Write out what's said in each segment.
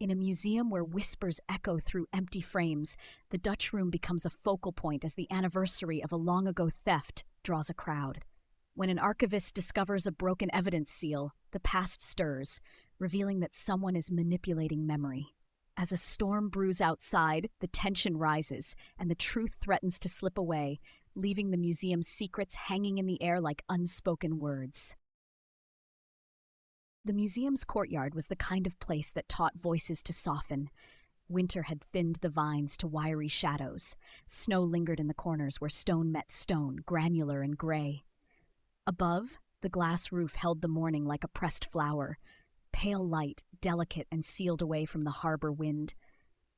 In a museum where whispers echo through empty frames, the Dutch room becomes a focal point as the anniversary of a long-ago theft draws a crowd. When an archivist discovers a broken evidence seal, the past stirs, revealing that someone is manipulating memory. As a storm brews outside, the tension rises, and the truth threatens to slip away, leaving the museum's secrets hanging in the air like unspoken words. The museum's courtyard was the kind of place that taught voices to soften. Winter had thinned the vines to wiry shadows. Snow lingered in the corners where stone met stone, granular and gray. Above, the glass roof held the morning like a pressed flower, pale light, delicate and sealed away from the harbor wind.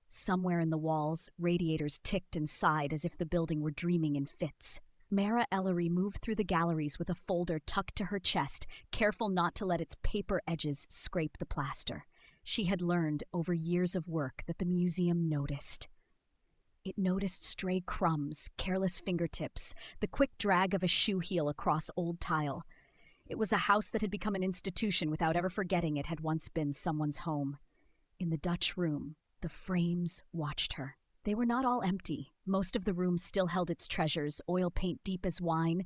Somewhere in the walls, radiators ticked and sighed as if the building were dreaming in fits. Mara Ellery moved through the galleries with a folder tucked to her chest, careful not to let its paper edges scrape the plaster. She had learned, over years of work, that the museum noticed. It noticed stray crumbs, careless fingertips, the quick drag of a shoe heel across old tile. It was a house that had become an institution without ever forgetting it had once been someone's home. In the Dutch room, the frames watched her. They were not all empty. Most of the room still held its treasures, oil paint deep as wine,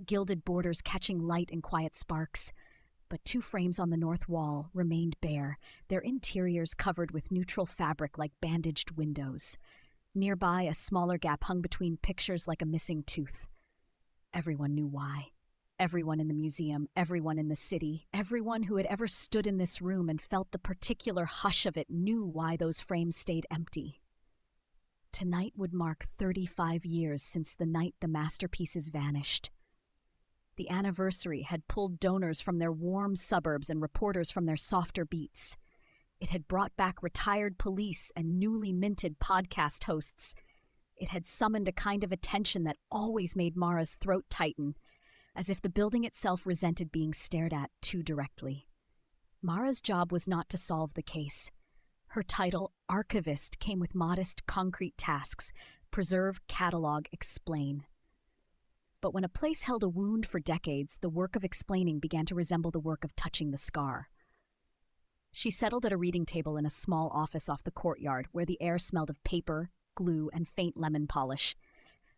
gilded borders catching light in quiet sparks. But 2 frames on the north wall remained bare, their interiors covered with neutral fabric like bandaged windows. Nearby, a smaller gap hung between pictures like a missing tooth. Everyone knew why. Everyone in the museum, everyone in the city, everyone who had ever stood in this room and felt the particular hush of it knew why those frames stayed empty. Tonight would mark 35 years since the night the masterpieces vanished. The anniversary had pulled donors from their warm suburbs and reporters from their softer beats. It had brought back retired police and newly minted podcast hosts. It had summoned a kind of attention that always made Mara's throat tighten, as if the building itself resented being stared at too directly. Mara's job was not to solve the case. Her title, archivist, came with modest, concrete tasks: preserve, catalog, explain. But when a place held a wound for decades, the work of explaining began to resemble the work of touching the scar. She settled at a reading table in a small office off the courtyard, where the air smelled of paper, glue, and faint lemon polish.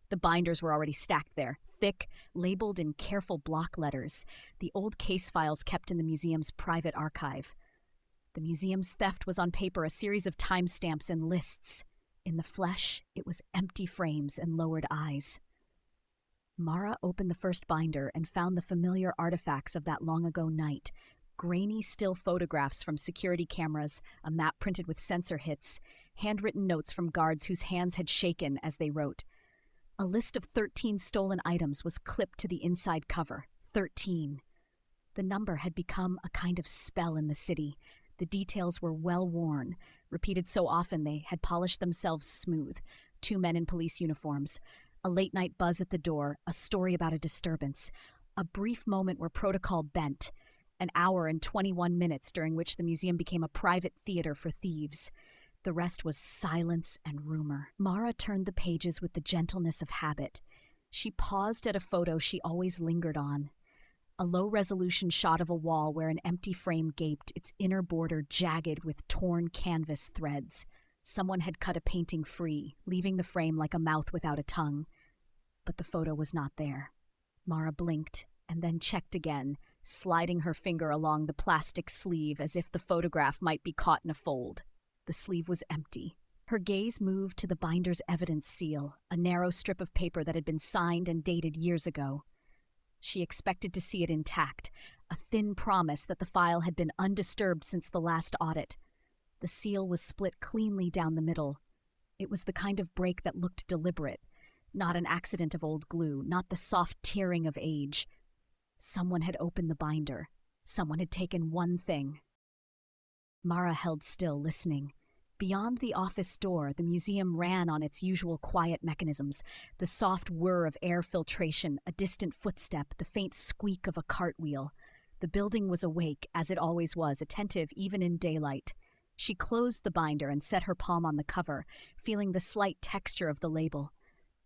The binders were already stacked there, thick, labeled in careful block letters, the old case files kept in the museum's private archive. The museum's theft was on paper, a series of timestamps and lists. In the flesh, it was empty frames and lowered eyes. Mara opened the first binder and found the familiar artifacts of that long-ago night: grainy still photographs from security cameras, a map printed with sensor hits, handwritten notes from guards whose hands had shaken as they wrote. A list of 13 stolen items was clipped to the inside cover. 13. The number had become a kind of spell in the city. The details were well worn, repeated so often they had polished themselves smooth. 2 men in police uniforms, a late-night buzz at the door, a story about a disturbance, a brief moment where protocol bent, an hour and 21 minutes during which the museum became a private theater for thieves. The rest was silence and rumor. Mara turned the pages with the gentleness of habit. She paused at a photo she always lingered on. A low-resolution shot of a wall where an empty frame gaped, its inner border jagged with torn canvas threads. Someone had cut a painting free, leaving the frame like a mouth without a tongue. But the photo was not there. Mara blinked and then checked again, sliding her finger along the plastic sleeve as if the photograph might be caught in a fold. The sleeve was empty. Her gaze moved to the binder's evidence seal, a narrow strip of paper that had been signed and dated years ago. She expected to see it intact, a thin promise that the file had been undisturbed since the last audit. The seal was split cleanly down the middle. It was the kind of break that looked deliberate, not an accident of old glue, not the soft tearing of age. Someone had opened the binder. Someone had taken one thing. Mara held still, listening. Beyond the office door, the museum ran on its usual quiet mechanisms, the soft whir of air filtration, a distant footstep, the faint squeak of a cartwheel. The building was awake, as it always was, attentive even in daylight. She closed the binder and set her palm on the cover, feeling the slight texture of the label.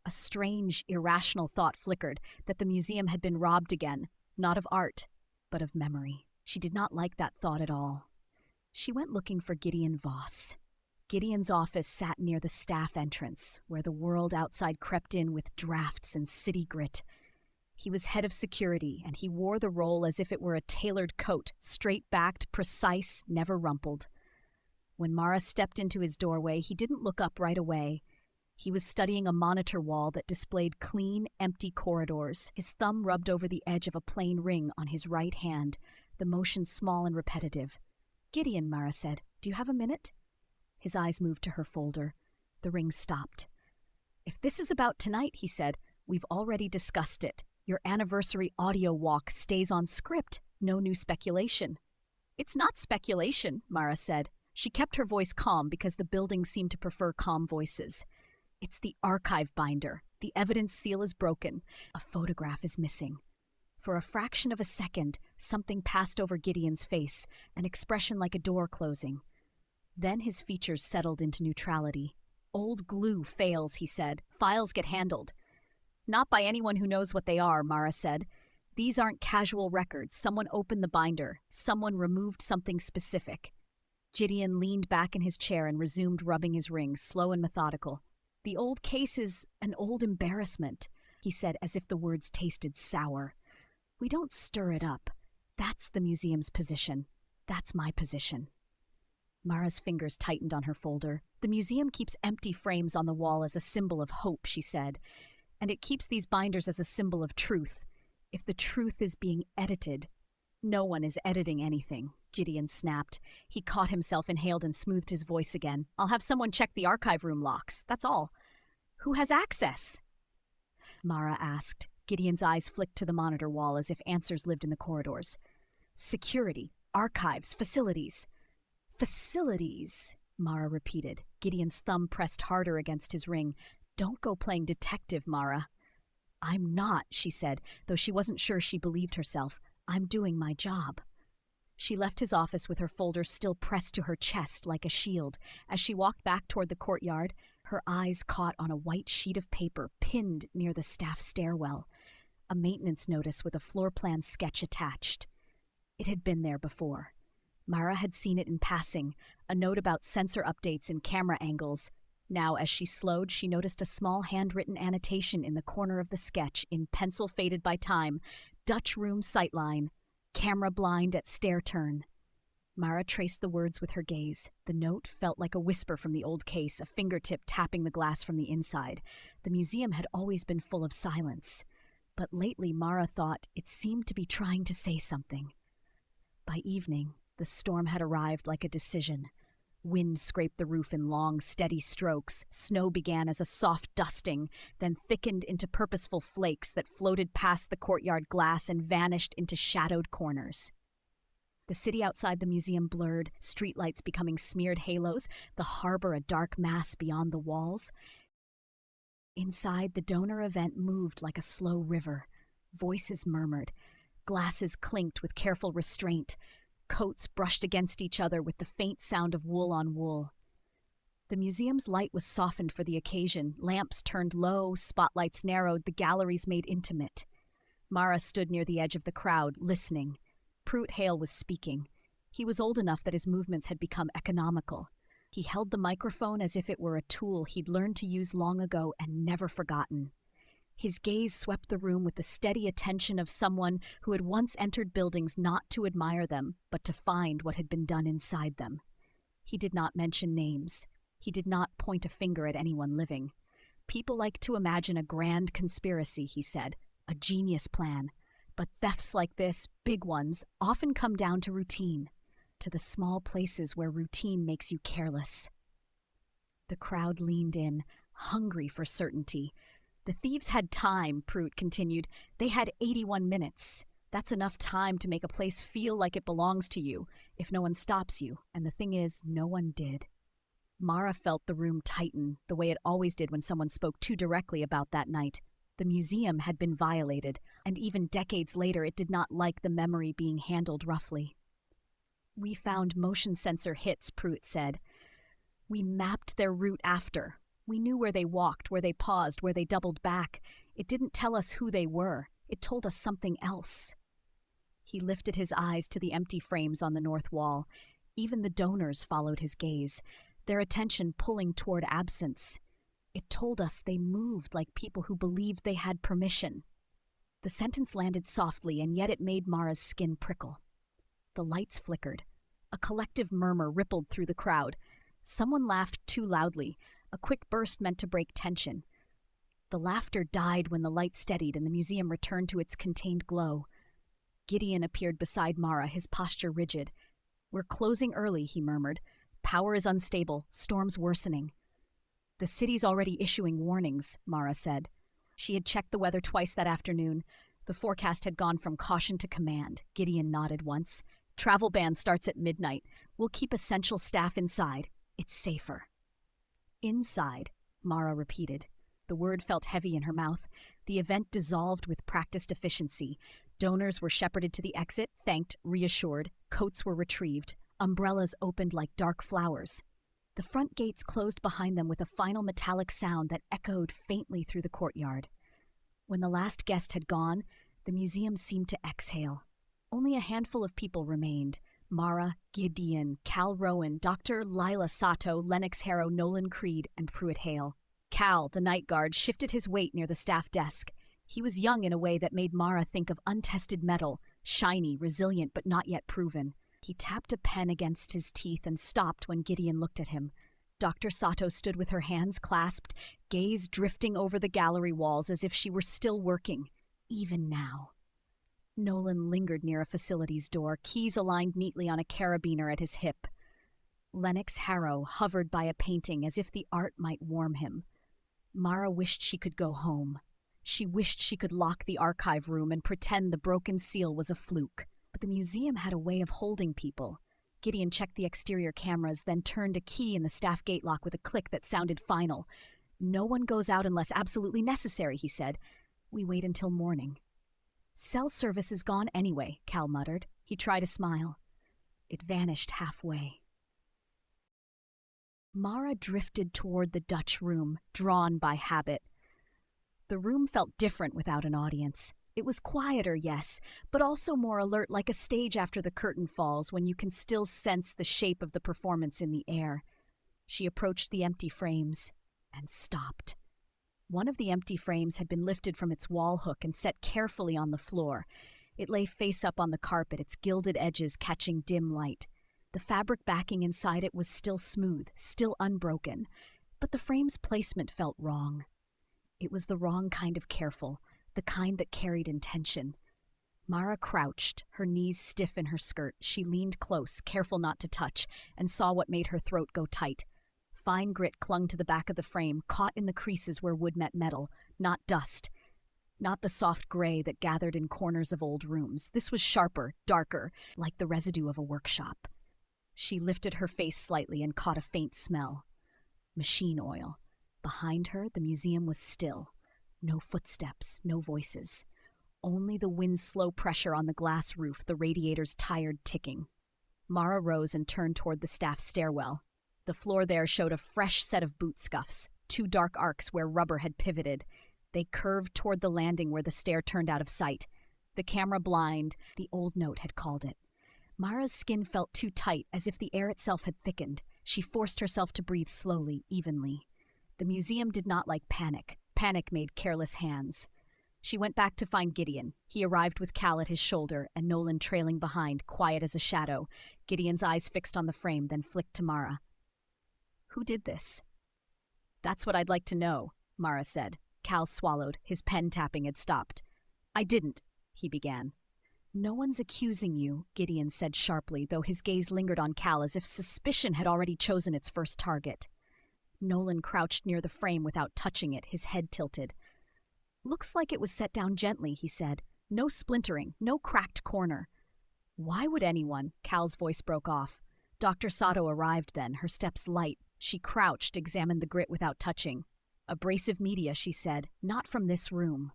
A strange, irrational thought flickered, that the museum had been robbed again, not of art, but of memory. She did not like that thought at all. She went looking for Gideon Voss. Gideon's office sat near the staff entrance, where the world outside crept in with drafts and city grit. He was head of security, and he wore the role as if it were a tailored coat, straight-backed, precise, never rumpled. When Mara stepped into his doorway, he didn't look up right away. He was studying a monitor wall that displayed clean, empty corridors, his thumb rubbed over the edge of a plain ring on his right hand, the motion small and repetitive. "Gideon," Mara said, "do you have a minute?" His eyes moved to her folder. The ring stopped. "If this is about tonight," he said, "we've already discussed it. Your anniversary audio walk stays on script. No new speculation." "It's not speculation," Mara said. She kept her voice calm because the building seemed to prefer calm voices. "It's the archive binder. The evidence seal is broken. A photograph is missing." For a fraction of a second, something passed over Gideon's face, an expression like a door closing. Then his features settled into neutrality. "Old glue fails," he said. "Files get handled." "Not by anyone who knows what they are," Mara said. "These aren't casual records. Someone opened the binder. Someone removed something specific." Gideon leaned back in his chair and resumed rubbing his ring, slow and methodical. "The old case is an old embarrassment," he said as if the words tasted sour. "We don't stir it up. That's the museum's position. That's my position." Mara's fingers tightened on her folder. "The museum keeps empty frames on the wall as a symbol of hope," she said. "And it keeps these binders as a symbol of truth. If the truth is being edited—" "No one is editing anything," Gideon snapped. He caught himself, inhaled, and smoothed his voice again. "I'll have someone check the archive room locks, that's all." "Who has access?" Mara asked. Gideon's eyes flicked to the monitor wall as if answers lived in the corridors. "Security, archives, facilities." "Facilities," Mara repeated. Gideon's thumb pressed harder against his ring. "Don't go playing detective, Mara." "I'm not," she said, though she wasn't sure she believed herself. "I'm doing my job." She left his office with her folder still pressed to her chest like a shield. As she walked back toward the courtyard, her eyes caught on a white sheet of paper pinned near the staff stairwell, a maintenance notice with a floor plan sketch attached. It had been there before. Mara had seen it in passing, a note about sensor updates and camera angles. Now, as she slowed, she noticed a small handwritten annotation in the corner of the sketch in pencil faded by time: "Dutch room sightline. Camera blind at stair turn." Mara traced the words with her gaze. The note felt like a whisper from the old case, a fingertip tapping the glass from the inside. The museum had always been full of silence, but lately Mara thought it seemed to be trying to say something. By evening, the storm had arrived like a decision. Wind scraped the roof in long, steady strokes. Snow began as a soft dusting, then thickened into purposeful flakes that floated past the courtyard glass and vanished into shadowed corners. The city outside the museum blurred, streetlights becoming smeared halos, the harbor a dark mass beyond the walls. Inside, the donor event moved like a slow river. Voices murmured. Glasses clinked with careful restraint. Coats brushed against each other with the faint sound of wool on wool. The museum's light was softened for the occasion. Lamps turned low, spotlights narrowed, the galleries made intimate. Mara stood near the edge of the crowd, listening. Pruitt Hale was speaking. He was old enough that his movements had become economical. He held the microphone as if it were a tool he'd learned to use long ago and never forgotten. His gaze swept the room with the steady attention of someone who had once entered buildings not to admire them, but to find what had been done inside them. He did not mention names. He did not point a finger at anyone living. "People like to imagine a grand conspiracy," he said, "a genius plan. But thefts like this, big ones, often come down to routine, to the small places where routine makes you careless." The crowd leaned in, hungry for certainty. "The thieves had time," Pruitt continued. "They had 81 minutes. That's enough time to make a place feel like it belongs to you, if no one stops you, and the thing is, no one did." Mara felt the room tighten, the way it always did when someone spoke too directly about that night. The museum had been violated, and even decades later it did not like the memory being handled roughly. "We found motion sensor hits," Pruitt said. "We mapped their route after. We knew where they walked, where they paused, where they doubled back. It didn't tell us who they were. It told us something else." He lifted his eyes to the empty frames on the north wall. Even the donors followed his gaze, their attention pulling toward absence. It told us they moved like people who believed they had permission. The sentence landed softly, and yet it made Mara's skin prickle. The lights flickered. A collective murmur rippled through the crowd. Someone laughed too loudly, a quick burst meant to break tension. The laughter died when the light steadied and the museum returned to its contained glow. Gideon appeared beside Mara, his posture rigid. "We're closing early," he murmured. "Power is unstable, storms worsening." "The city's already issuing warnings," Mara said. She had checked the weather twice that afternoon. The forecast had gone from caution to command. Gideon nodded once. "Travel ban starts at midnight. We'll keep essential staff inside. It's safer." "Inside," Mara repeated. The word felt heavy in her mouth. The event dissolved with practiced efficiency. Donors were shepherded to the exit, thanked, reassured. Coats were retrieved. Umbrellas opened like dark flowers. The front gates closed behind them with a final metallic sound that echoed faintly through the courtyard. When the last guest had gone, the museum seemed to exhale. Only a handful of people remained. Mara, Gideon, Cal Rowan, Dr. Lila Sato, Lennox Harrow, Nolan Creed, and Pruitt Hale. Cal, the night guard, shifted his weight near the staff desk. He was young in a way that made Mara think of untested metal, shiny, resilient, but not yet proven. He tapped a pen against his teeth and stopped when Gideon looked at him. Dr. Sato stood with her hands clasped, gaze drifting over the gallery walls as if she were still working, even now. Nolan lingered near a facilities door, keys aligned neatly on a carabiner at his hip. Lennox Harrow hovered by a painting as if the art might warm him. Mara wished she could go home. She wished she could lock the archive room and pretend the broken seal was a fluke. But the museum had a way of holding people. Gideon checked the exterior cameras, then turned a key in the staff gate lock with a click that sounded final. "No one goes out unless absolutely necessary," he said. "We wait until morning." "Cell service is gone anyway," Cal muttered. He tried a smile. It vanished halfway. Mara drifted toward the Dutch room, drawn by habit. The room felt different without an audience. It was quieter, yes, but also more alert, like a stage after the curtain falls, when you can still sense the shape of the performance in the air. She approached the empty frames and stopped. One of the empty frames had been lifted from its wall hook and set carefully on the floor. It lay face up on the carpet, its gilded edges catching dim light. The fabric backing inside it was still smooth, still unbroken, but the frame's placement felt wrong. It was the wrong kind of careful, the kind that carried intention. Mara crouched, her knees stiff in her skirt. She leaned close, careful not to touch, and saw what made her throat go tight. Fine grit clung to the back of the frame, caught in the creases where wood met metal, not dust. Not the soft gray that gathered in corners of old rooms. This was sharper, darker, like the residue of a workshop. She lifted her face slightly and caught a faint smell. Machine oil. Behind her, the museum was still. No footsteps, no voices. Only the wind's slow pressure on the glass roof, the radiator's tired ticking. Mara rose and turned toward the staff stairwell. The floor there showed a fresh set of boot scuffs, 2 dark arcs where rubber had pivoted. They curved toward the landing where the stair turned out of sight. The camera blind, the old note had called it. Mara's skin felt too tight, as if the air itself had thickened. She forced herself to breathe slowly, evenly. The museum did not like panic. Panic made careless hands. She went back to find Gideon. He arrived with Cal at his shoulder and Nolan trailing behind, quiet as a shadow. Gideon's eyes fixed on the frame, then flicked to Mara. "Who did this?" "That's what I'd like to know," Mara said. Cal swallowed. His pen tapping had stopped. "I didn't," he began. "No one's accusing you," Gideon said sharply, though his gaze lingered on Cal as if suspicion had already chosen its first target. Nolan crouched near the frame without touching it, his head tilted. "Looks like it was set down gently," he said. "No splintering, no cracked corner." "Why would anyone?" Cal's voice broke off. Dr. Sato arrived then, her steps light. She crouched, examined the grit without touching. "Abrasive media," she said. "Not from this room."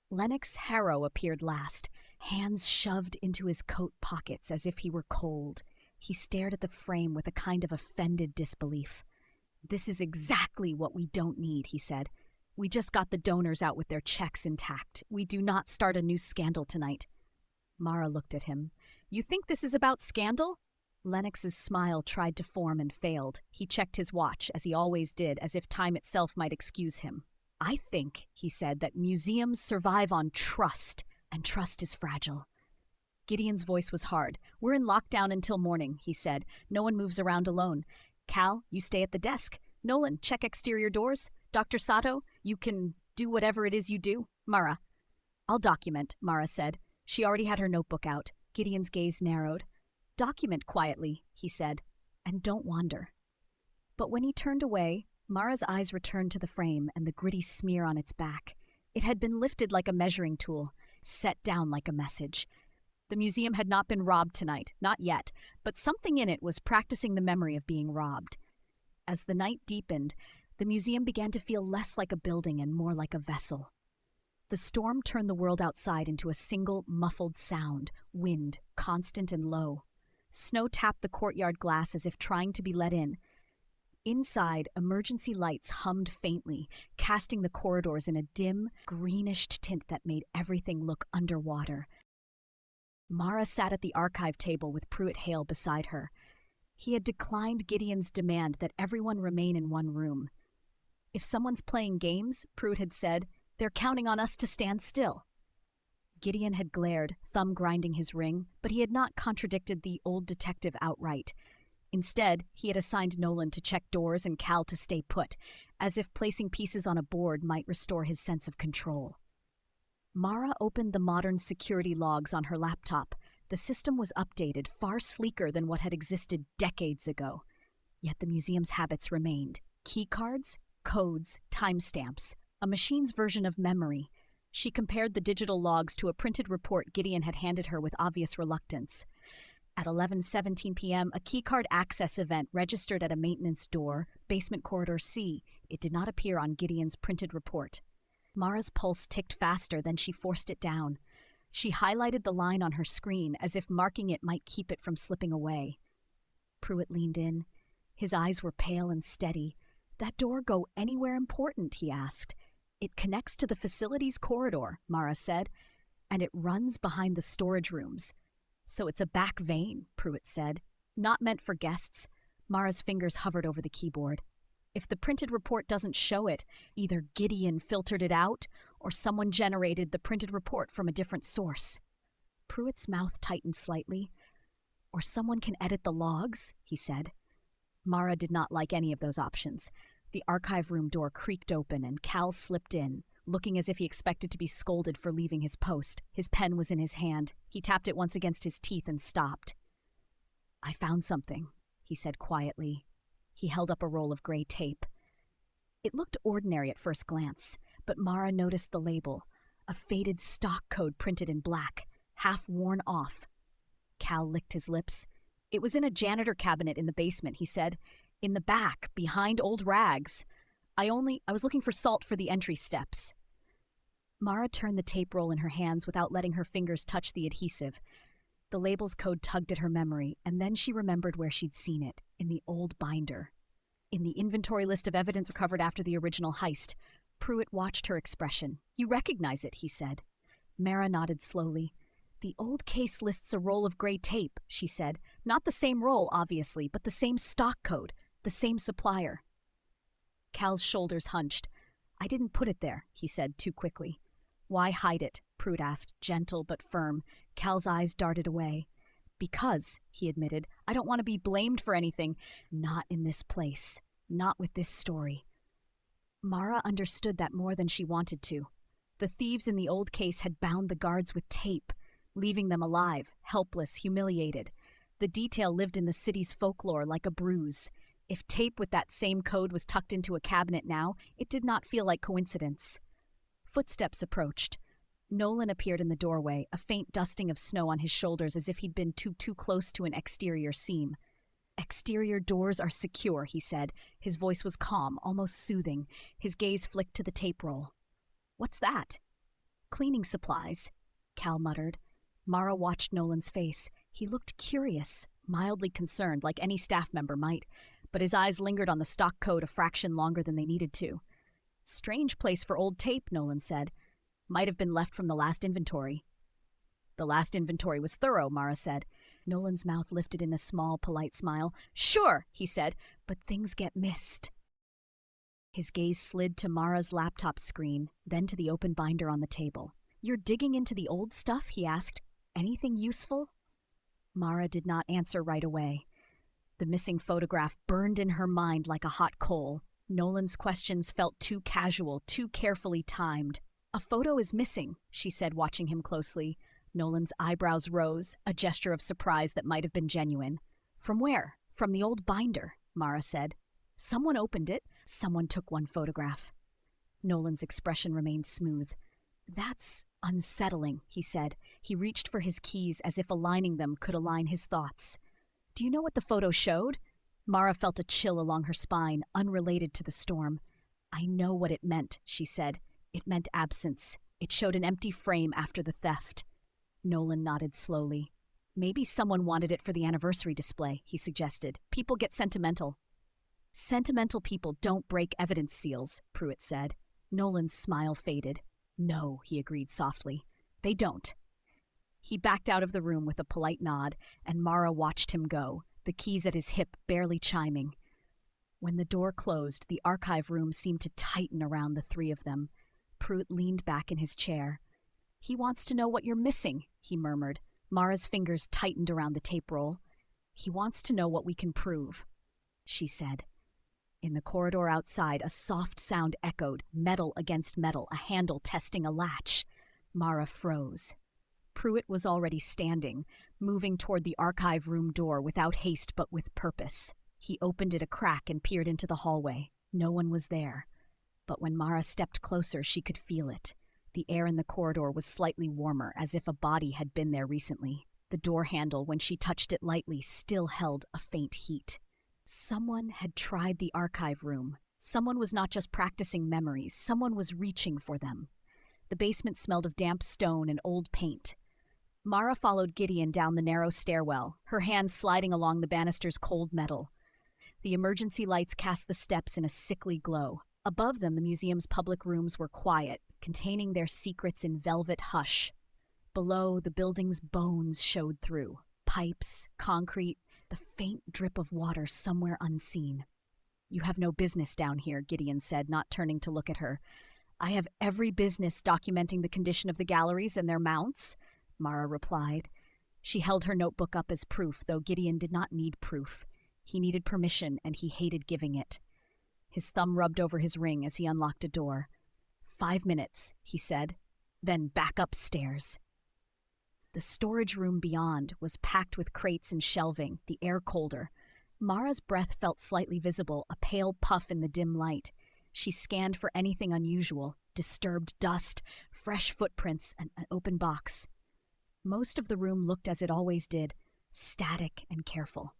Lennox Harrow appeared last, hands shoved into his coat pockets as if he were cold. He stared at the frame with a kind of offended disbelief. "This is exactly what we don't need," he said. "We just got the donors out with their checks intact. We do not start a new scandal tonight." Mara looked at him. "You think this is about scandal?" Lennox's smile tried to form and failed. He checked his watch, as he always did, as if time itself might excuse him. "I think," he said, "that museums survive on trust, and trust is fragile." Gideon's voice was hard. "We're in lockdown until morning," he said. "No one moves around alone. Cal, you stay at the desk. Nolan, check exterior doors. Dr. Sato, you can do whatever it is you do. Mara." "I'll document," Mara said. She already had her notebook out. Gideon's gaze narrowed. "Document quietly," he said, "and don't wander." But when he turned away, Mara's eyes returned to the frame and the gritty smear on its back. It had been lifted like a measuring tool, set down like a message. The museum had not been robbed tonight, not yet, but something in it was practicing the memory of being robbed. As the night deepened, the museum began to feel less like a building and more like a vessel. The storm turned the world outside into a single, muffled sound, wind, constant and low. Snow tapped the courtyard glass as if trying to be let in. Inside, emergency lights hummed faintly, casting the corridors in a dim, greenish tint that made everything look underwater. Mara sat at the archive table with Pruitt Hale beside her. He had declined Gideon's demand that everyone remain in one room. "If someone's playing games," Pruitt had said, "they're counting on us to stand still." Gideon had glared, thumb grinding his ring, but he had not contradicted the old detective outright. Instead, he had assigned Nolan to check doors and Cal to stay put, as if placing pieces on a board might restore his sense of control. Mara opened the modern security logs on her laptop. The system was updated, far sleeker than what had existed decades ago. Yet the museum's habits remained. Keycards, codes, timestamps, a machine's version of memory. She compared the digital logs to a printed report Gideon had handed her with obvious reluctance. At 11:17 p.m., a keycard access event registered at a maintenance door, basement corridor C. It did not appear on Gideon's printed report. Mara's pulse ticked faster, then she forced it down. She highlighted the line on her screen as if marking it might keep it from slipping away. Pruitt leaned in. His eyes were pale and steady. "That door go anywhere important?" he asked. "It connects to the facilities corridor," Mara said, "and it runs behind the storage rooms." "So it's a back vein," Pruitt said. "Not meant for guests." Mara's fingers hovered over the keyboard. "If the printed report doesn't show it, either Gideon filtered it out or someone generated the printed report from a different source." Pruitt's mouth tightened slightly. "Or someone can edit the logs," he said. Mara did not like any of those options. The archive room door creaked open and Cal slipped in, looking as if he expected to be scolded for leaving his post. His pen was in his hand. He tapped it once against his teeth and stopped. "I found something," he said quietly. He held up a roll of gray tape. It looked ordinary at first glance, but Mara noticed the label, a faded stock code printed in black, half worn off. Cal licked his lips. "It was in a janitor cabinet in the basement," he said. "In the back, behind old rags. I was looking for salt for the entry steps." Mara turned the tape roll in her hands without letting her fingers touch the adhesive. The label's code tugged at her memory, and then she remembered where she'd seen it, in the old binder. In the inventory list of evidence recovered after the original heist. Pruitt watched her expression. "You recognize it," he said. Mara nodded slowly. "The old case lists a roll of gray tape," she said. "Not the same roll, obviously, but the same stock code, the same supplier." Cal's shoulders hunched. "I didn't put it there," he said too quickly. "Why hide it?" Pruitt asked, gentle but firm. Cal's eyes darted away. "Because," he admitted, "I don't want to be blamed for anything. Not in this place. Not with this story." Mara understood that more than she wanted to. The thieves in the old case had bound the guards with tape, leaving them alive, helpless, humiliated. The detail lived in the city's folklore like a bruise. If tape with that same code was tucked into a cabinet now, it did not feel like coincidence. Footsteps approached. Nolan appeared in the doorway, a faint dusting of snow on his shoulders as if he'd been too close to an exterior seam. "Exterior doors are secure," he said. His voice was calm, almost soothing. His gaze flicked to the tape roll. "What's that?" "Cleaning supplies," Cal muttered. Mara watched Nolan's face. He looked curious, mildly concerned, like any staff member might, but his eyes lingered on the stock code a fraction longer than they needed to. "Strange place for old tape," Nolan said. "Might have been left from the last inventory." "The last inventory was thorough," Mara said. Nolan's mouth lifted in a small, polite smile. "Sure," he said, "but things get missed." His gaze slid to Mara's laptop screen, then to the open binder on the table. "You're digging into the old stuff?" he asked. "Anything useful?" Mara did not answer right away. The missing photograph burned in her mind like a hot coal. Nolan's questions felt too casual, too carefully timed. "A photo is missing," she said, watching him closely. Nolan's eyebrows rose, a gesture of surprise that might have been genuine. "From where?" "From the old binder," Mara said. "Someone opened it. Someone took one photograph." Nolan's expression remained smooth. "That's unsettling," he said. He reached for his keys as if aligning them could align his thoughts. "Do you know what the photo showed?" Mara felt a chill along her spine, unrelated to the storm. "I know what it meant," she said. "It meant absence. It showed an empty frame after the theft." Nolan nodded slowly. "Maybe someone wanted it for the anniversary display," he suggested. "People get sentimental." "Sentimental people don't break evidence seals," Pruitt said. Nolan's smile faded. "No," he agreed softly. "They don't." He backed out of the room with a polite nod, and Mara watched him go, the keys at his hip barely chiming. When the door closed, the archive room seemed to tighten around the three of them. Pruitt leaned back in his chair. "He wants to know what you're missing," he murmured. Mara's fingers tightened around the tape roll. "He wants to know what we can prove," she said. In the corridor outside, a soft sound echoed, metal against metal, a handle testing a latch. Mara froze. Pruitt was already standing, moving toward the archive room door without haste but with purpose. He opened it a crack and peered into the hallway. No one was there. But when Mara stepped closer, she could feel it. The air in the corridor was slightly warmer, as if a body had been there recently. The door handle, when she touched it lightly, still held a faint heat. Someone had tried the archive room. Someone was not just practicing memories. Someone was reaching for them. The basement smelled of damp stone and old paint. Mara followed Gideon down the narrow stairwell, her hands sliding along the banister's cold metal. The emergency lights cast the steps in a sickly glow. Above them, the museum's public rooms were quiet, containing their secrets in velvet hush. Below, the building's bones showed through. Pipes, concrete, the faint drip of water somewhere unseen. "You have no business down here," Gideon said, not turning to look at her. "I have every business documenting the condition of the galleries and their mounts," Mara replied. She held her notebook up as proof, though Gideon did not need proof. He needed permission, and he hated giving it. His thumb rubbed over his ring as he unlocked a door. 5 minutes, he said, then back upstairs. The storage room beyond was packed with crates and shelving, the air colder. Mara's breath felt slightly visible, a pale puff in the dim light. She scanned for anything unusual, disturbed dust, fresh footprints, and an open box. Most of the room looked as it always did, static and careful.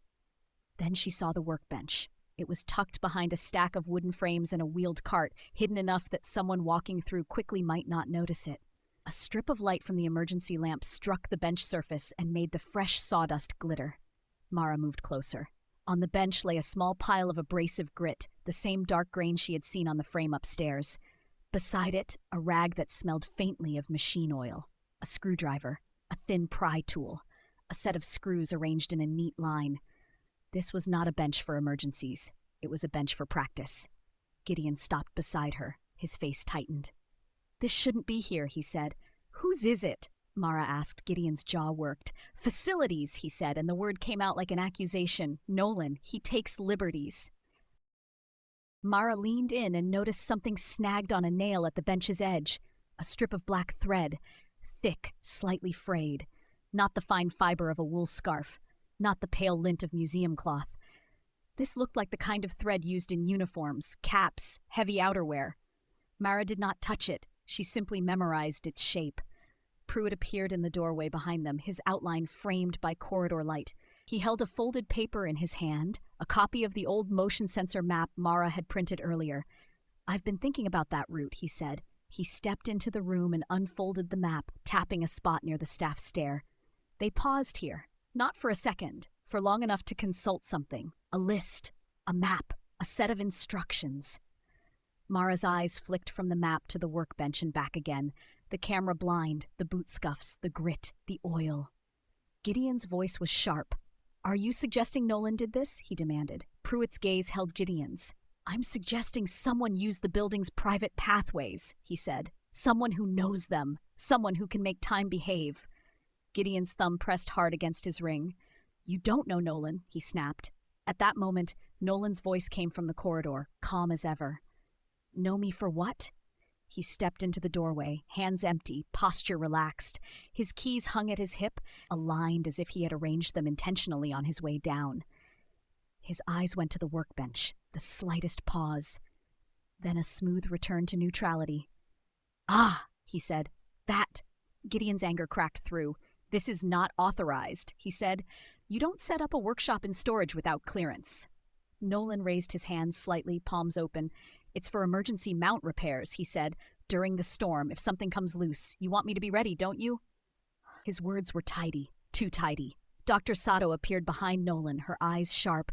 Then she saw the workbench. It was tucked behind a stack of wooden frames and a wheeled cart, hidden enough that someone walking through quickly might not notice it. A strip of light from the emergency lamp struck the bench surface and made the fresh sawdust glitter. Mara moved closer. On the bench lay a small pile of abrasive grit, the same dark grain she had seen on the frame upstairs. Beside it, a rag that smelled faintly of machine oil, a screwdriver, a thin pry tool, a set of screws arranged in a neat line. This was not a bench for emergencies. It was a bench for practice. Gideon stopped beside her. His face tightened. "This shouldn't be here," he said. "Whose is it?" Mara asked. Gideon's jaw worked. "Facilities," he said, and the word came out like an accusation. "Nolan, he takes liberties." Mara leaned in and noticed something snagged on a nail at the bench's edge. A strip of black thread, thick, slightly frayed. Not the fine fiber of a wool scarf. Not the pale lint of museum cloth. This looked like the kind of thread used in uniforms, caps, heavy outerwear. Mara did not touch it. She simply memorized its shape. Pruitt appeared in the doorway behind them, his outline framed by corridor light. He held a folded paper in his hand, a copy of the old motion sensor map Mara had printed earlier. "I've been thinking about that route," he said. He stepped into the room and unfolded the map, tapping a spot near the staff stair. They paused here, not for a second, for long enough to consult something. A list, a map, a set of instructions. Mara's eyes flicked from the map to the workbench and back again, the camera blind, the boot scuffs, the grit, the oil. Gideon's voice was sharp. "Are you suggesting Nolan did this?" he demanded. Pruitt's gaze held Gideon's. "I'm suggesting someone used the building's private pathways," he said. "Someone who knows them. Someone who can make time behave." Gideon's thumb pressed hard against his ring. "You don't know Nolan," he snapped. At that moment, Nolan's voice came from the corridor, calm as ever. "Know me for what?" He stepped into the doorway, hands empty, posture relaxed. His keys hung at his hip, aligned as if he had arranged them intentionally on his way down. His eyes went to the workbench, the slightest pause. Then a smooth return to neutrality. "Ah," he said. "That." Gideon's anger cracked through. "This is not authorized," he said. "You don't set up a workshop in storage without clearance." Nolan raised his hands slightly, palms open. "It's for emergency mount repairs," he said. "During the storm, if something comes loose. You want me to be ready, don't you?" His words were tidy, too tidy. Dr. Sato appeared behind Nolan, her eyes sharp.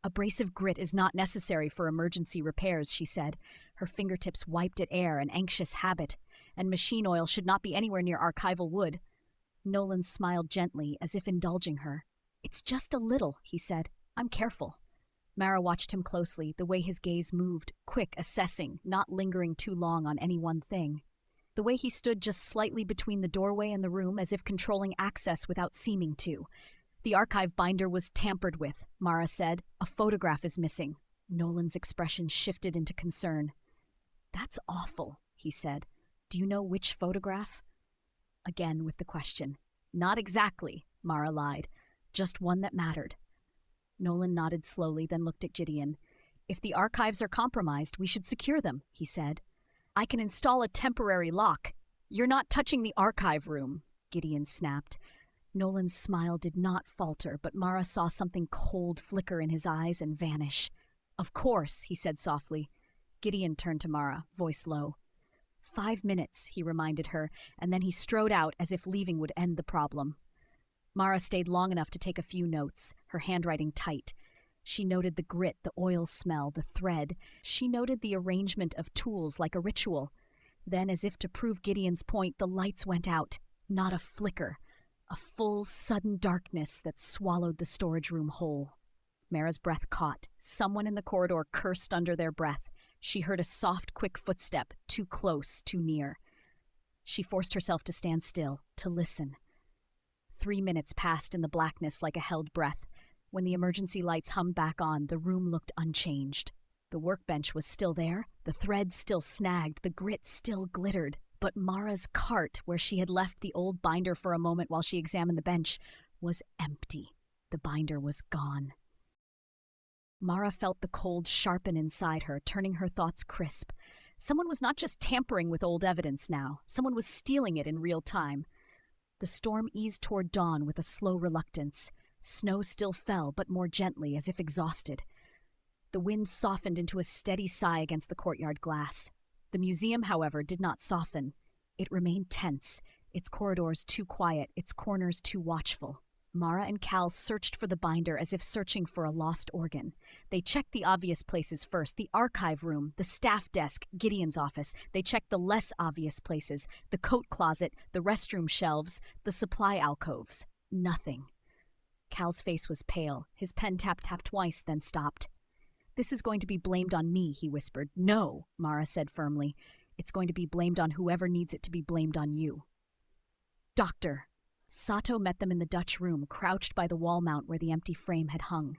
"Abrasive grit is not necessary for emergency repairs," she said. Her fingertips wiped at air, an anxious habit. "And machine oil should not be anywhere near archival wood." Nolan smiled gently, as if indulging her. "It's just a little," he said. "I'm careful." Mara watched him closely, the way his gaze moved, quick, assessing, not lingering too long on any one thing. The way he stood just slightly between the doorway and the room, as if controlling access without seeming to. "The archive binder was tampered with," Mara said. "A photograph is missing." Nolan's expression shifted into concern. "That's awful," he said. "Do you know which photograph?" Again with the question. "Not exactly," Mara lied. "Just one that mattered." Nolan nodded slowly, then looked at Gideon. "If the archives are compromised, we should secure them," he said. "I can install a temporary lock." "You're not touching the archive room," Gideon snapped. Nolan's smile did not falter, but Mara saw something cold flicker in his eyes and vanish. "Of course," he said softly. Gideon turned to Mara, voice low. 5 minutes, he reminded her, and then he strode out as if leaving would end the problem. Mara stayed long enough to take a few notes, her handwriting tight. She noted the grit, the oil smell, the thread. She noted the arrangement of tools like a ritual. Then, as if to prove Gideon's point, the lights went out. Not a flicker. A full, sudden darkness that swallowed the storage room whole. Mara's breath caught. Someone in the corridor cursed under their breath. She heard a soft, quick footstep, too close, too near. She forced herself to stand still, to listen. 3 minutes passed in the blackness like a held breath. When the emergency lights hummed back on, the room looked unchanged. The workbench was still there, the thread still snagged, the grit still glittered. But Mara's cart, where she had left the old binder for a moment while she examined the bench, was empty. The binder was gone. Mara felt the cold sharpen inside her, turning her thoughts crisp. Someone was not just tampering with old evidence now. Someone was stealing it in real time. The storm eased toward dawn with a slow reluctance. Snow still fell, but more gently, as if exhausted. The wind softened into a steady sigh against the courtyard glass. The museum, however, did not soften. It remained tense, its corridors too quiet, its corners too watchful. Mara and Cal searched for the binder as if searching for a lost organ. They checked the obvious places first, the archive room, the staff desk, Gideon's office. They checked the less obvious places, the coat closet, the restroom shelves, the supply alcoves. Nothing. Cal's face was pale. His pen tapped twice, then stopped. "This is going to be blamed on me," he whispered. "No," Mara said firmly. "It's going to be blamed on whoever needs it to be blamed on you." "Doctor." Sato met them in the Dutch room, crouched by the wall mount where the empty frame had hung.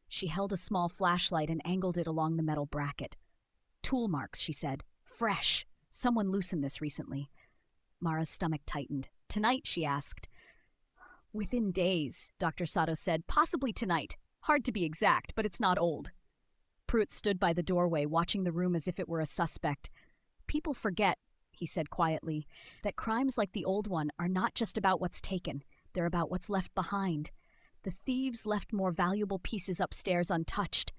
She held a small flashlight and angled it along the metal bracket. "Tool marks," she said. "Fresh. Someone loosened this recently." Mara's stomach tightened. "Tonight?" she asked. "Within days," Dr. Sato said. "Possibly tonight. Hard to be exact, but it's not old." Pruitt stood by the doorway, watching the room as if it were a suspect. "People forget," he said quietly, "that crimes like the old one are not just about what's taken. They're about what's left behind. The thieves left more valuable pieces upstairs untouched.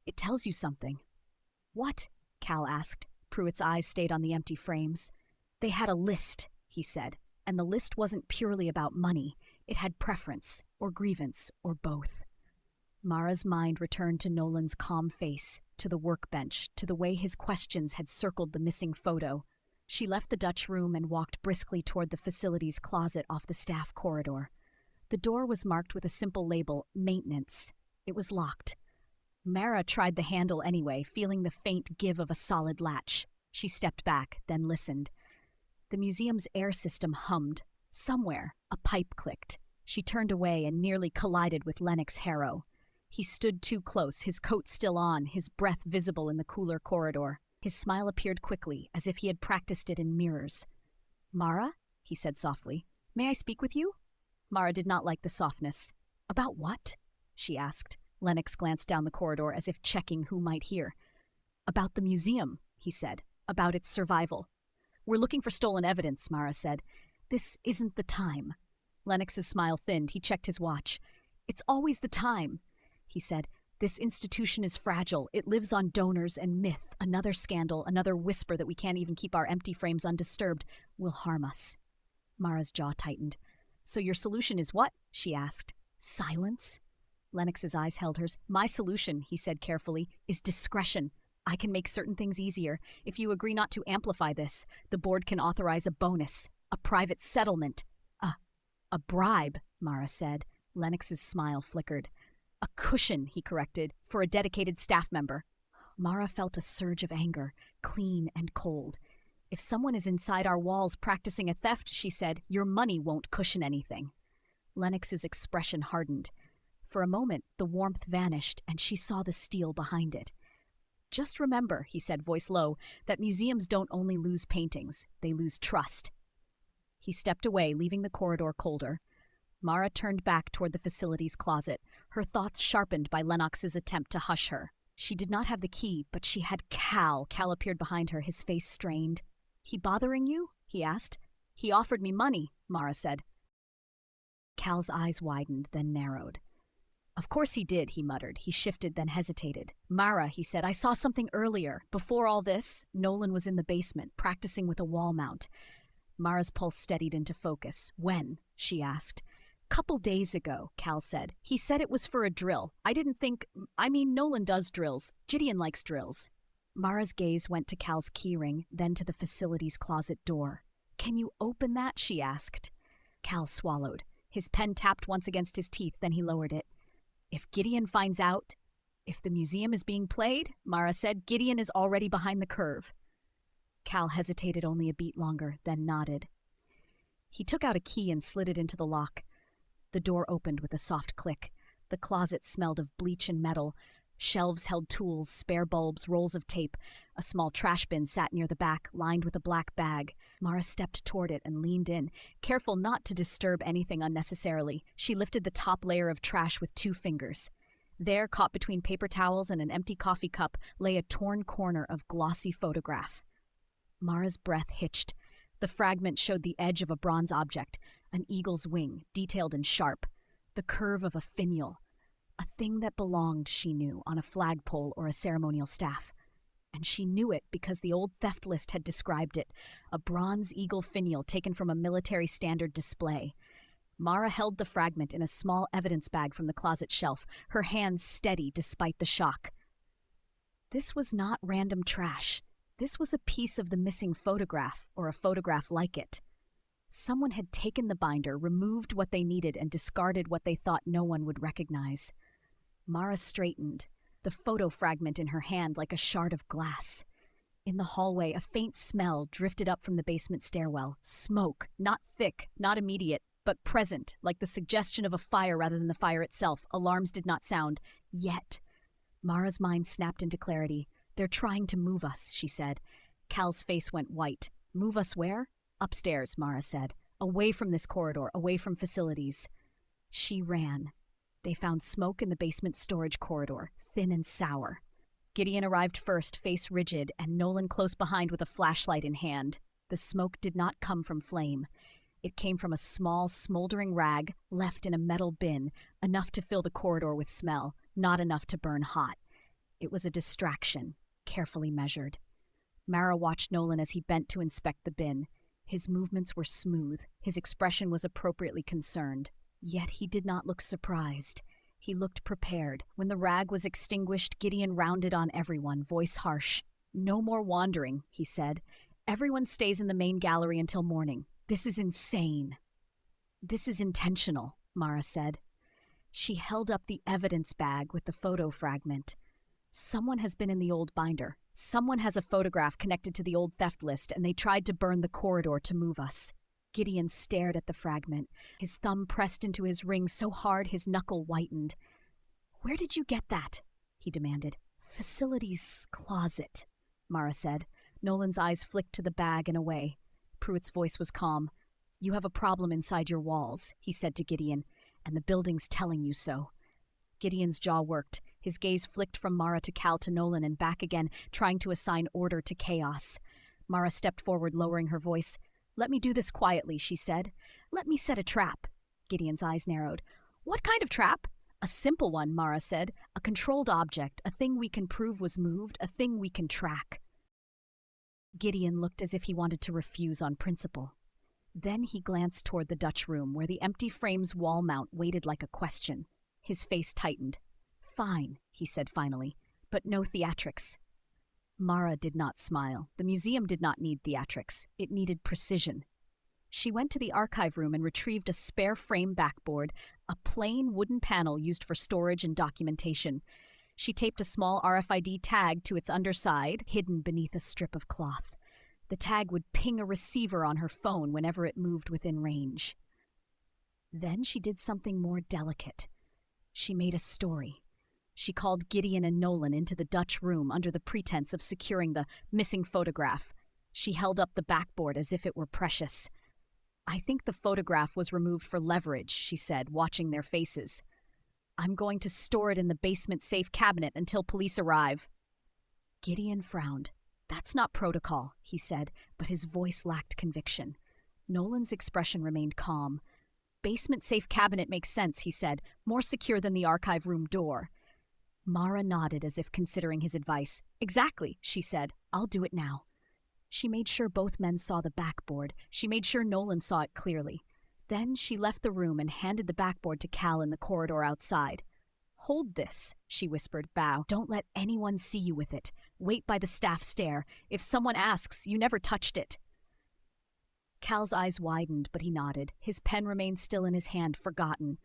It tells you something." "What?" Cal asked. Pruitt's eyes stayed on the empty frames. "They had a list," he said, "and the list wasn't purely about money. It had preference, or grievance, or both." Mara's mind returned to Nolan's calm face, to the workbench, to the way his questions had circled the missing photo. She left the Dutch room and walked briskly toward the facility's closet off the staff corridor. The door was marked with a simple label, Maintenance. It was locked. Mara tried the handle anyway, feeling the faint give of a solid latch. She stepped back, then listened. The museum's air system hummed. Somewhere, a pipe clicked. She turned away and nearly collided with Lennox Harrow. He stood too close, his coat still on, his breath visible in the cooler corridor. His smile appeared quickly, as if he had practiced it in mirrors. "Mara?" he said softly. "May I speak with you?" Mara did not like the softness. "About what?" she asked. Lennox glanced down the corridor as if checking who might hear. "About the museum," he said. "About its survival." "We're looking for stolen evidence," Mara said. "This isn't the time." Lennox's smile thinned. He checked his watch. "It's always the time," he said. "This institution is fragile. It lives on donors and myth. Another scandal, another whisper that we can't even keep our empty frames undisturbed, will harm us." Mara's jaw tightened. "So your solution is what?" she asked. "Silence?" Lennox's eyes held hers. "My solution," he said carefully, "is discretion. I can make certain things easier. If you agree not to amplify this, the board can authorize a bonus, a private settlement. A bribe," Mara said. Lennox's smile flickered. "A cushion," he corrected, "for a dedicated staff member." Mara felt a surge of anger, clean and cold. "If someone is inside our walls practicing a theft," she said, "your money won't cushion anything." Lennox's expression hardened. For a moment, the warmth vanished, and she saw the steel behind it. "Just remember," he said, voice low, "that museums don't only lose paintings, they lose trust." He stepped away, leaving the corridor colder. Mara turned back toward the facilities closet, her thoughts sharpened by Lennox's attempt to hush her. She did not have the key, but she had Cal. Cal appeared behind her, his face strained. "He bothering you?" he asked. "He offered me money," Mara said. Cal's eyes widened, then narrowed. "Of course he did," he muttered. He shifted, then hesitated. "Mara," he said, "I saw something earlier. Before all this, Nolan was in the basement, practicing with a wall mount." Mara's pulse steadied into focus. "When?" she asked. "Couple days ago," Cal said. "He said it was for a drill. I didn't think... Nolan does drills. Gideon likes drills." Mara's gaze went to Cal's keyring, then to the facilities closet door. "Can you open that?" she asked. Cal swallowed. His pen tapped once against his teeth, then he lowered it. "If Gideon finds out... If the museum is being played," Mara said, "Gideon is already behind the curve." Cal hesitated only a beat longer, then nodded. He took out a key and slid it into the lock. The door opened with a soft click. The closet smelled of bleach and metal. Shelves held tools, spare bulbs, rolls of tape. A small trash bin sat near the back, lined with a black bag. Mara stepped toward it and leaned in, careful not to disturb anything unnecessarily. She lifted the top layer of trash with 2 fingers. There, caught between paper towels and an empty coffee cup, lay a torn corner of glossy photograph. Mara's breath hitched. The fragment showed the edge of a bronze object, an eagle's wing, detailed and sharp, the curve of a finial, a thing that belonged, she knew, on a flagpole or a ceremonial staff. And she knew it because the old theft list had described it, a bronze eagle finial taken from a military standard display. Mara held the fragment in a small evidence bag from the closet shelf, her hands steady despite the shock. This was not random trash. This was a piece of the missing photograph, or a photograph like it. Someone had taken the binder, removed what they needed, and discarded what they thought no one would recognize. Mara straightened, the photo fragment in her hand like a shard of glass. In the hallway, a faint smell drifted up from the basement stairwell. Smoke, not thick, not immediate, but present, like the suggestion of a fire rather than the fire itself. Alarms did not sound. Yet. Mara's mind snapped into clarity. "They're trying to move us," she said. Cal's face went white. "Move us where?" "Upstairs," Mara said. "Away from this corridor, away from facilities." She ran. They found smoke in the basement storage corridor, thin and sour. Gideon arrived first, face rigid, and Nolan close behind with a flashlight in hand. The smoke did not come from flame. It came from a small, smoldering rag left in a metal bin, enough to fill the corridor with smell, not enough to burn hot. It was a distraction, carefully measured. Mara watched Nolan as he bent to inspect the bin. His movements were smooth. His expression was appropriately concerned. Yet he did not look surprised. He looked prepared. When the rag was extinguished, Gideon rounded on everyone, voice harsh. "No more wandering," he said. "Everyone stays in the main gallery until morning. This is insane. This is intentional." Mara said. She held up the evidence bag with the photo fragment. Someone has been in the old binder. Someone has a photograph connected to the old theft list, and they tried to burn the corridor to move us. Gideon stared at the fragment, his thumb pressed into his ring so hard his knuckle whitened. "Where did you get that?" he demanded. "Facilities closet," Mara said. Nolan's eyes flicked to the bag and away. Pruitt's voice was calm. "You have a problem inside your walls," he said to Gideon, "and the building's telling you so." Gideon's jaw worked. His gaze flicked from Mara to Cal to Nolan and back again, trying to assign order to chaos. Mara stepped forward, lowering her voice. "Let me do this quietly," she said. "Let me set a trap." Gideon's eyes narrowed. "What kind of trap?" "A simple one," Mara said. "A controlled object, a thing we can prove was moved, a thing we can track." Gideon looked as if he wanted to refuse on principle. Then he glanced toward the Dutch room, where the empty frame's wall mount waited like a question. His face tightened. "Fine," he said finally, "but no theatrics." Mara did not smile. The museum did not need theatrics. It needed precision. She went to the archive room and retrieved a spare frame backboard, a plain wooden panel used for storage and documentation. She taped a small RFID tag to its underside, hidden beneath a strip of cloth. The tag would ping a receiver on her phone whenever it moved within range. Then she did something more delicate. She made a story. She called Gideon and Nolan into the Dutch room under the pretense of securing the missing photograph. She held up the backboard as if it were precious. "I think the photograph was removed for leverage," she said, watching their faces. "I'm going to store it in the basement safe cabinet until police arrive." Gideon frowned. "That's not protocol," he said, but his voice lacked conviction. Nolan's expression remained calm. "Basement safe cabinet makes sense," he said, "more secure than the archive room door." Mara nodded as if considering his advice. "Exactly," she said. "I'll do it now." She made sure both men saw the backboard. She made sure Nolan saw it clearly. Then she left the room and handed the backboard to Cal in the corridor outside. "Hold this," she whispered. "Bow. Don't let anyone see you with it. Wait by the staff stair. If someone asks, you never touched it." Cal's eyes widened, but he nodded. His pen remained still in his hand, forgotten.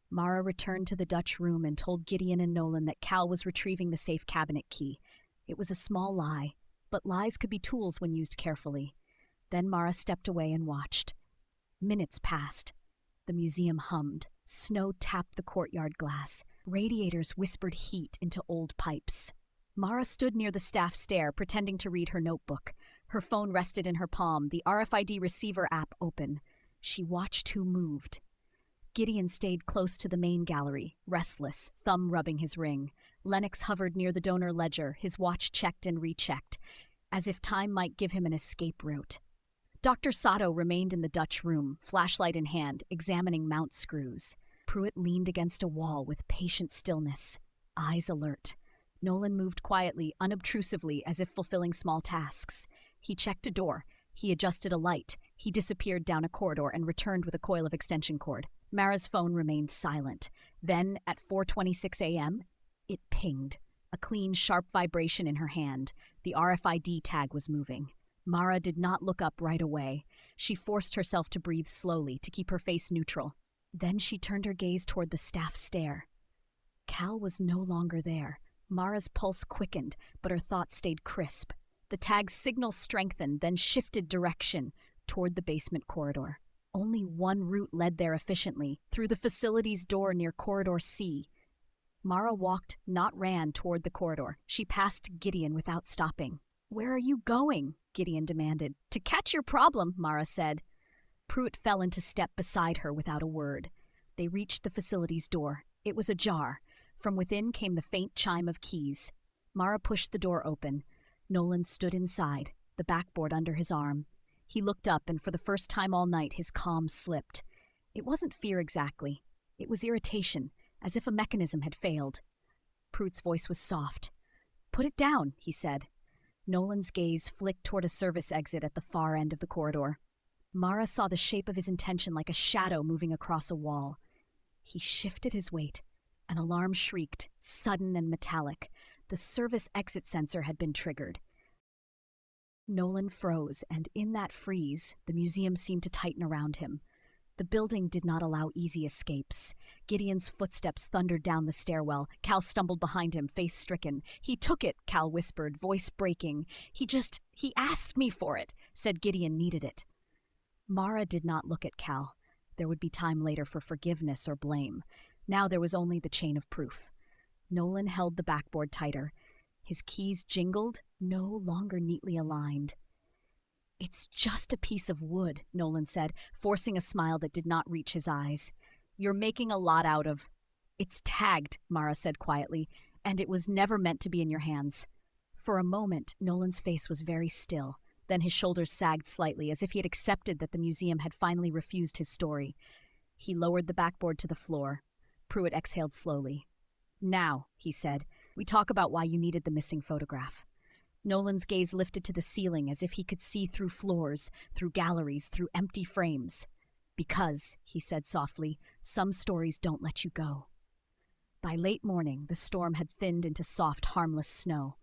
Mara returned to the Dutch room and told Gideon and Nolan that Cal was retrieving the safe cabinet key. It was a small lie, but lies could be tools when used carefully. Then Mara stepped away and watched. Minutes passed. The museum hummed. Snow tapped the courtyard glass. Radiators whispered heat into old pipes. Mara stood near the staff stair, pretending to read her notebook. Her phone rested in her palm, the RFID receiver app open. She watched who moved. Gideon stayed close to the main gallery, restless, thumb rubbing his ring. Lennox hovered near the donor ledger, his watch checked and rechecked, as if time might give him an escape route. Dr. Sato remained in the Dutch room, flashlight in hand, examining mount screws. Pruitt leaned against a wall with patient stillness, eyes alert. Nolan moved quietly, unobtrusively, as if fulfilling small tasks. He checked a door. He adjusted a light. He disappeared down a corridor and returned with a coil of extension cord. Mara's phone remained silent. Then, at 4:26 a.m., it pinged. A clean, sharp vibration in her hand. The RFID tag was moving. Mara did not look up right away. She forced herself to breathe slowly, to keep her face neutral. Then she turned her gaze toward the staff stair. Cal was no longer there. Mara's pulse quickened, but her thoughts stayed crisp. The tag's signal strengthened, then shifted direction toward the basement corridor. Only one route led there efficiently, through the facility's door near Corridor C. Mara walked, not ran, toward the corridor. She passed Gideon without stopping. "Where are you going?" Gideon demanded. "To catch your problem," Mara said. Pruitt fell into step beside her without a word. They reached the facility's door. It was ajar. From within came the faint chime of keys. Mara pushed the door open. Nolan stood inside, the backboard under his arm. He looked up, and for the first time all night his calm slipped. It wasn't fear exactly. It was irritation, as if a mechanism had failed. Pruitt's voice was soft. "Put it down," he said. Nolan's gaze flicked toward a service exit at the far end of the corridor. Mara saw the shape of his intention like a shadow moving across a wall. He shifted his weight. An alarm shrieked, sudden and metallic. The service exit sensor had been triggered. Nolan froze, and in that freeze, the museum seemed to tighten around him. The building did not allow easy escapes. Gideon's footsteps thundered down the stairwell. Cal stumbled behind him, face stricken. "He took it," Cal whispered, voice breaking. He asked me for it," said Gideon needed it. Mara did not look at Cal. There would be time later for forgiveness or blame. Now there was only the chain of proof. Nolan held the backboard tighter. His keys jingled, no longer neatly aligned. "It's just a piece of wood," Nolan said, forcing a smile that did not reach his eyes. "You're making a lot out of—" "It's tagged," Mara said quietly, "and it was never meant to be in your hands." For a moment, Nolan's face was very still. Then his shoulders sagged slightly, as if he had accepted that the museum had finally refused his story. He lowered the backboard to the floor. Pruitt exhaled slowly. "Now," he said, "we talk about why you needed the missing photograph." Nolan's gaze lifted to the ceiling as if he could see through floors, through galleries, through empty frames. "Because," he said softly, "some stories don't let you go." By late morning, the storm had thinned into soft, harmless snow.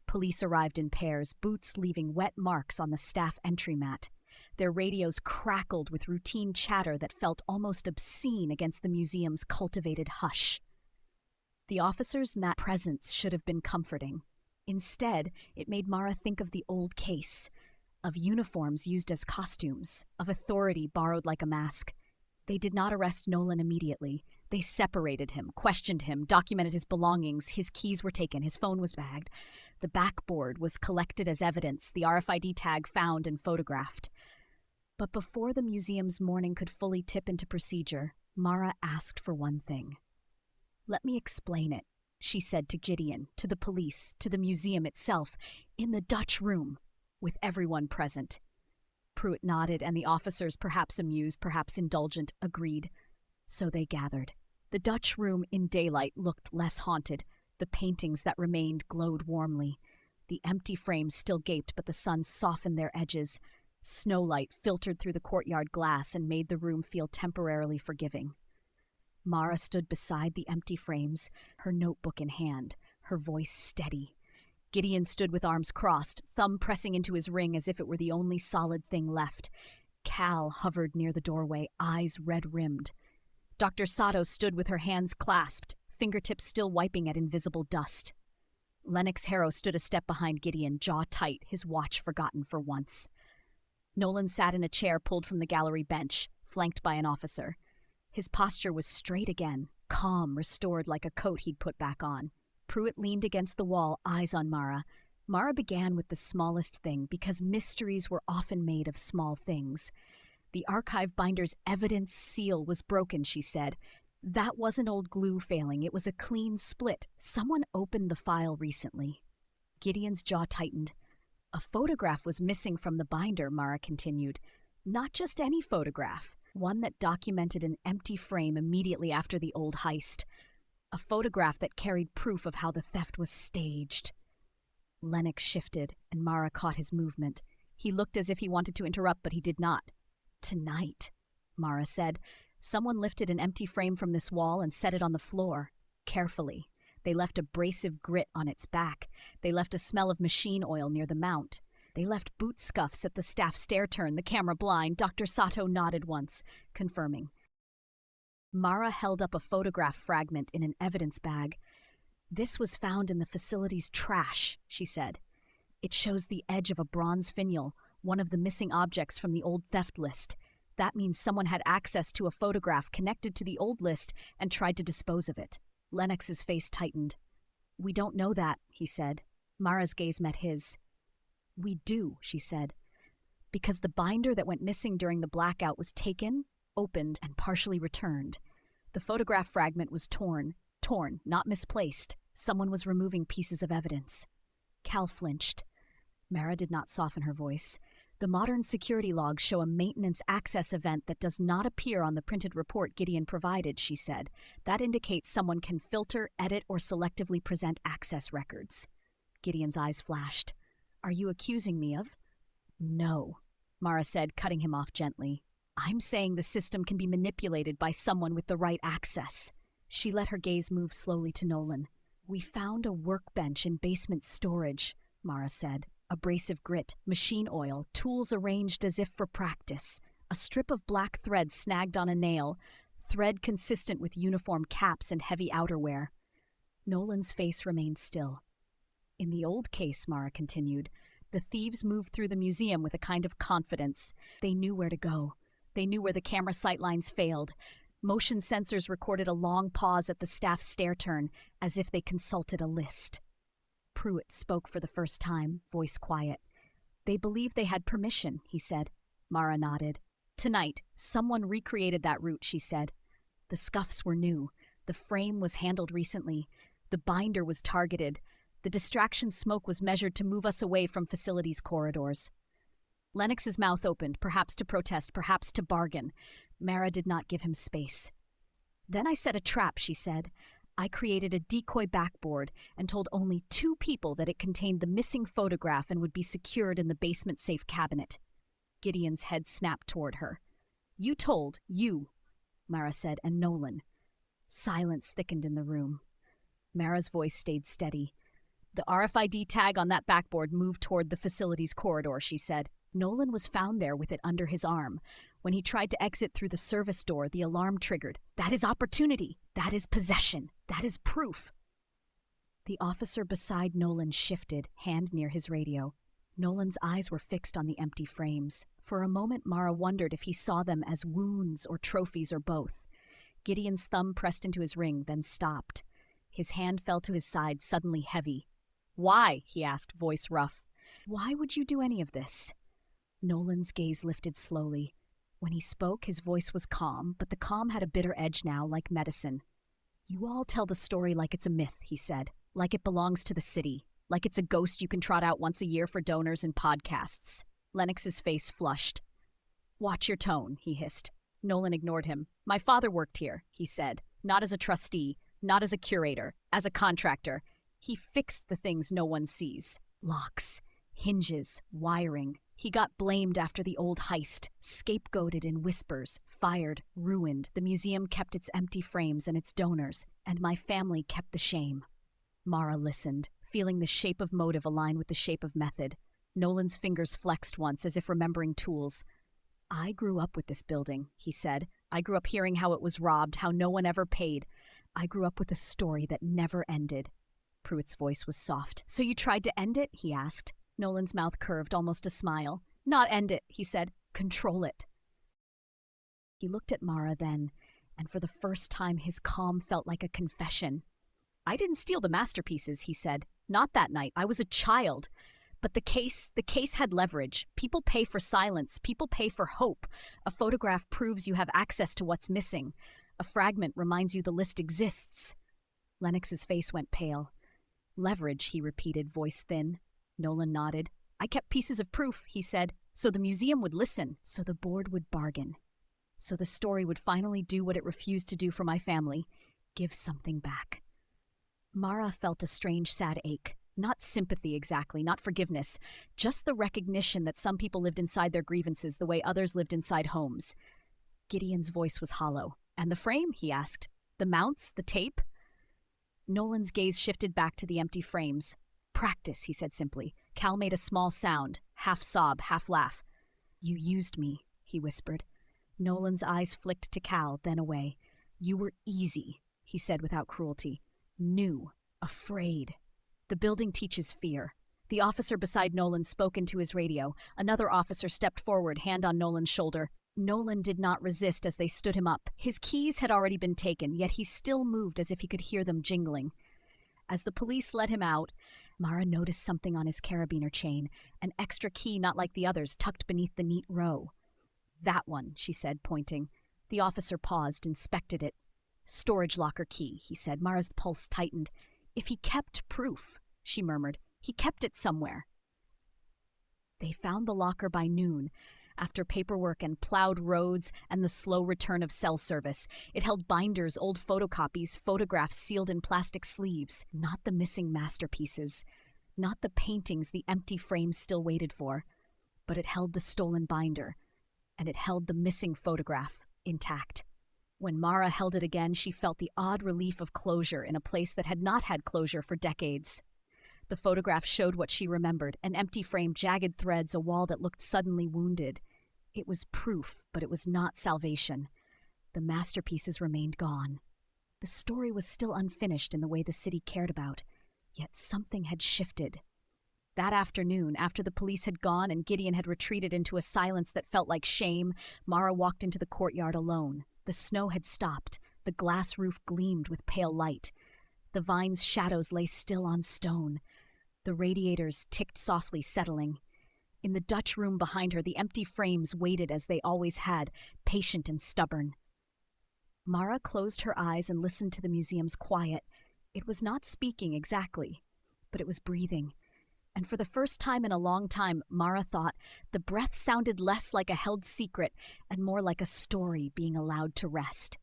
Police arrived in pairs, boots leaving wet marks on the staff entry mat. Their radios crackled with routine chatter that felt almost obscene against the museum's cultivated hush. The officers' presence should have been comforting. Instead, it made Mara think of the old case, of uniforms used as costumes, of authority borrowed like a mask. They did not arrest Nolan immediately. They separated him, questioned him, documented his belongings. His keys were taken, his phone was bagged. The backboard was collected as evidence, the RFID tag found and photographed. But before the museum's morning could fully tip into procedure, Mara asked for one thing. "Let me explain it," she said to Gideon, to the police, to the museum itself, in the Dutch room, with everyone present. Pruitt nodded, and the officers, perhaps amused, perhaps indulgent, agreed. So they gathered. The Dutch room in daylight looked less haunted. The paintings that remained glowed warmly. The empty frames still gaped, but the sun softened their edges. Snowlight filtered through the courtyard glass and made the room feel temporarily forgiving. Mara stood beside the empty frames, her notebook in hand, her voice steady. Gideon stood with arms crossed, thumb pressing into his ring as if it were the only solid thing left. Cal hovered near the doorway, eyes red-rimmed. Dr. Sato stood with her hands clasped, fingertips still wiping at invisible dust. Lennox Harrow stood a step behind Gideon, jaw tight, his watch forgotten for once. Nolan sat in a chair pulled from the gallery bench, flanked by an officer. His posture was straight again, calm, restored like a coat he'd put back on. Pruitt leaned against the wall, eyes on Mara. Mara began with the smallest thing, because mysteries were often made of small things. The archive binder's evidence seal was broken, she said. That wasn't old glue failing, it was a clean split. Someone opened the file recently. Gideon's jaw tightened. A photograph was missing from the binder, Mara continued. Not just any photograph. One that documented an empty frame immediately after the old heist. A photograph that carried proof of how the theft was staged. Lennox shifted, and Mara caught his movement. He looked as if he wanted to interrupt, but he did not. "Tonight," Mara said. "Someone lifted an empty frame from this wall and set it on the floor. Carefully. They left abrasive grit on its back. They left a smell of machine oil near the mount. They left boot scuffs at the staff stair turn, the camera blind." Dr. Sato nodded once, confirming. Mara held up a photograph fragment in an evidence bag. "This was found in the facility's trash," she said. "It shows the edge of a bronze finial, one of the missing objects from the old theft list. That means someone had access to a photograph connected to the old list and tried to dispose of it." Lennox's face tightened. "We don't know that," he said. Mara's gaze met his. "We do," she said. "Because the binder that went missing during the blackout was taken, opened, and partially returned. The photograph fragment was torn, not misplaced. Someone was removing pieces of evidence." Cal flinched. Mara did not soften her voice. "The modern security logs show a maintenance access event that does not appear on the printed report Gideon provided," she said. "That indicates someone can filter, edit, or selectively present access records." Gideon's eyes flashed. "Are you accusing me of—" "No," Mara said, cutting him off gently. "I'm saying the system can be manipulated by someone with the right access." She let her gaze move slowly to Nolan. "We found a workbench in basement storage," Mara said. "Abrasive grit, machine oil, tools arranged as if for practice. A a strip of black thread snagged on a nail, thread consistent with uniform caps and heavy outerwear. Nolan's face remained still. In the old case, Mara continued, the thieves moved through the museum with a kind of confidence. They knew where to go. They knew where the camera sightlines failed. Motion sensors recorded a long pause at the staff's stair turn, as if they consulted a list. Pruitt spoke for the first time, voice quiet. They believed they had permission, he said. Mara nodded. Tonight, someone recreated that route, she said. The scuffs were new. The frame was handled recently. The binder was targeted. The distraction smoke was measured to move us away from facilities corridors. Lennox's mouth opened, perhaps to protest, perhaps to bargain. Mara did not give him space. Then I set a trap, she said. I created a decoy backboard and told only 2 people that it contained the missing photograph and would be secured in the basement safe cabinet. Gideon's head snapped toward her. You told, Mara said, and Nolan. Silence thickened in the room. Mara's voice stayed steady. The RFID tag on that backboard moved toward the facilities corridor, she said. Nolan was found there with it under his arm. When he tried to exit through the service door, the alarm triggered. That is opportunity. That is possession. That is proof. The officer beside Nolan shifted, hand near his radio. Nolan's eyes were fixed on the empty frames. For a moment, Mara wondered if he saw them as wounds or trophies or both. Gideon's thumb pressed into his ring, then stopped. His hand fell to his side, suddenly heavy. Why? He asked, voice rough. Why would you do any of this? Nolan's gaze lifted slowly. When he spoke, his voice was calm, but the calm had a bitter edge now, like medicine. You all tell the story like it's a myth, he said, like it belongs to the city, like it's a ghost you can trot out once a year for donors and podcasts. Lennox's face flushed. Watch your tone, he hissed. Nolan ignored him. My father worked here, he said, not as a trustee, not as a curator, as a contractor. He fixed the things no one sees. Locks, hinges, wiring. He got blamed after the old heist, scapegoated in whispers, fired, ruined. The museum kept its empty frames and its donors, and my family kept the shame. Mara listened, feeling the shape of motive align with the shape of method. Nolan's fingers flexed once, as if remembering tools. I grew up with this building, he said. I grew up hearing how it was robbed, how no one ever paid. I grew up with a story that never ended. Pruitt's voice was soft. So you tried to end it? He asked. Nolan's mouth curved, almost a smile. Not end it, he said. Control it. He looked at Mara then, and for the first time his calm felt like a confession. I didn't steal the masterpieces, he said. Not that night. I was a child. But the case had leverage. People pay for silence. People pay for hope. A photograph proves you have access to what's missing. A fragment reminds you the list exists. Lennox's face went pale. Leverage, he repeated, voice thin. Nolan nodded. I kept pieces of proof, he said, so the museum would listen, so the board would bargain. So the story would finally do what it refused to do for my family, give something back. Mara felt a strange, sad ache. Not sympathy exactly, not forgiveness, just the recognition that some people lived inside their grievances the way others lived inside homes. Gideon's voice was hollow. And the frame? He asked. The mounts? The tape? Nolan's gaze shifted back to the empty frames. Practice, he said simply. Cal made a small sound, half sob, half laugh. You used me, he whispered. Nolan's eyes flicked to Cal, then away. You were easy, he said without cruelty. New, afraid. The building teaches fear. The officer beside Nolan spoke into his radio. Another officer stepped forward, hand on Nolan's shoulder. Nolan did not resist as they stood him up. His keys had already been taken, yet he still moved as if he could hear them jingling. As the police let him out, Mara noticed something on his carabiner chain, an extra key not like the others tucked beneath the neat row. That one, she said, pointing. The officer paused, inspected it. Storage locker key, he said. Mara's pulse tightened. If he kept proof, she murmured. He kept it somewhere. They found the locker by noon, after paperwork and plowed roads and the slow return of cell service. It held binders, old photocopies, photographs sealed in plastic sleeves. Not the missing masterpieces. Not the paintings the empty frames still waited for. But it held the stolen binder. And it held the missing photograph, intact. When Mara held it again, she felt the odd relief of closure in a place that had not had closure for decades. The photograph showed what she remembered, an empty frame, jagged threads, a wall that looked suddenly wounded. It was proof, but it was not salvation. The masterpieces remained gone. The story was still unfinished in the way the city cared about, yet something had shifted. That afternoon, after the police had gone and Gideon had retreated into a silence that felt like shame, Mara walked into the courtyard alone. The snow had stopped. The glass roof gleamed with pale light. The vine's shadows lay still on stone. The radiators ticked softly, settling. In the Dutch room behind her, the empty frames waited as they always had, patient and stubborn. Mara closed her eyes and listened to the museum's quiet. It was not speaking exactly, but it was breathing. And for the first time in a long time, Mara thought the breath sounded less like a held secret and more like a story being allowed to rest.